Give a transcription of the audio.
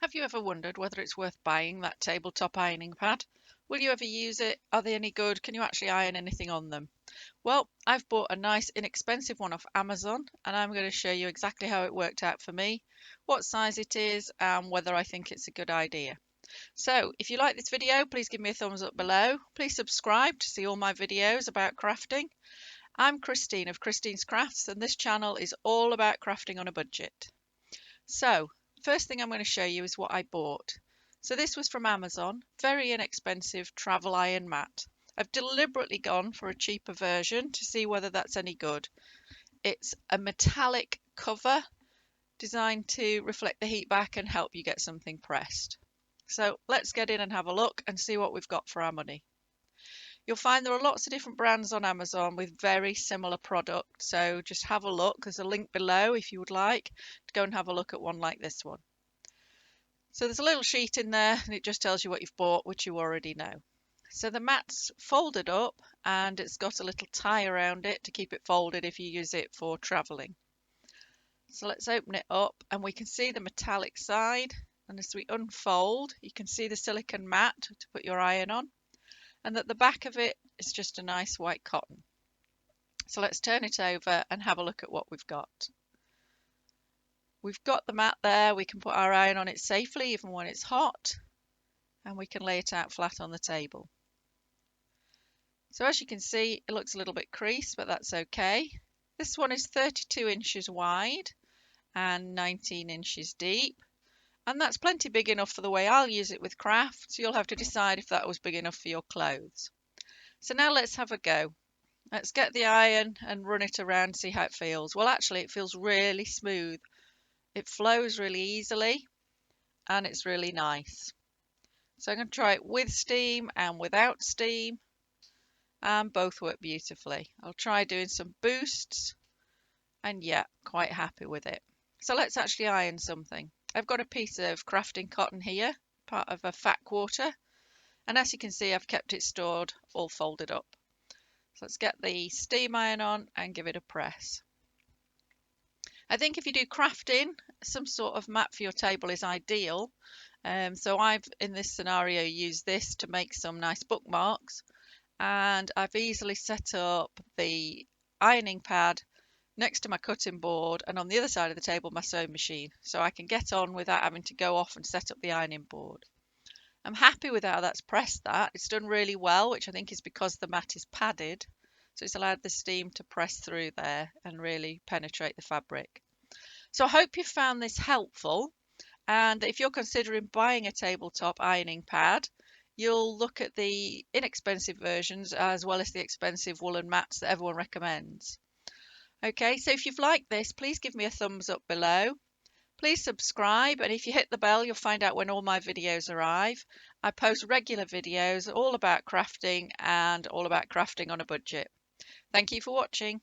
Have you ever wondered whether it's worth buying that tabletop ironing pad? Will you ever use it? Are they any good? Can you actually iron anything on them? Well, I've bought a nice inexpensive one off Amazon and I'm going to show you exactly how it worked out for me, what size it is and whether I think it's a good idea. So if you like this video, please give me a thumbs up below. Please subscribe to see all my videos about crafting. I'm Christine of Christine's Crafts and this channel is all about crafting on a budget. So first thing I'm going to show you is what I bought. So this was from Amazon, very inexpensive travel iron mat. I've deliberately gone for a cheaper version to see whether that's any good. It's a metallic cover designed to reflect the heat back and help you get something pressed. So let's get in and have a look and see what we've got for our money. You'll find there are lots of different brands on Amazon with very similar products, so just have a look. There's a link below if you would like to go and have a look at one like this one. So there's a little sheet in there and it just tells you what you've bought, which you already know. So the mat's folded up and it's got a little tie around it to keep it folded if you use it for traveling. So let's open it up and we can see the metallic side, and as we unfold you can see the silicone mat to put your iron on, and at the back of it is just a nice white cotton. So let's turn it over and have a look at what we've got. We've got the mat there, we can put our iron on it safely even when it's hot, and we can lay it out flat on the table. So as you can see, it looks a little bit creased, but that's okay. This one is 32 inches wide and 19 inches deep, and that's plenty big enough for the way I'll use it with crafts. You'll have to decide if that was big enough for your clothes. So now let's have a go. Let's get the iron and run it around, see how it feels. Well, actually it feels really smooth. It flows really easily and it's really nice. So I'm going to try it with steam and without steam, and both work beautifully. I'll try doing some boosts, and yeah, quite happy with it. So let's actually iron something. I've got a piece of crafting cotton here, part of a fat quarter, and as you can see I've kept it stored all folded up. So let's get the steam iron on and give it a press. I think if you do crafting, some sort of mat for your table is ideal. So I've, in this scenario, used this to make some nice bookmarks, and I've easily set up the ironing pad next to my cutting board and on the other side of the table my sewing machine, so I can get on without having to go off and set up the ironing board. I'm happy with how that's pressed that. It's done really well, which I think is because the mat is padded, so it's allowed the steam to press through there and really penetrate the fabric. So I hope you found this helpful, and if you're considering buying a tabletop ironing pad, you'll look at the inexpensive versions as well as the expensive woolen mats that everyone recommends. Okay, so if you've liked this, please give me a thumbs up below. Please subscribe, and if you hit the bell, you'll find out when all my videos arrive. I post regular videos all about crafting and all about crafting on a budget. Thank you for watching.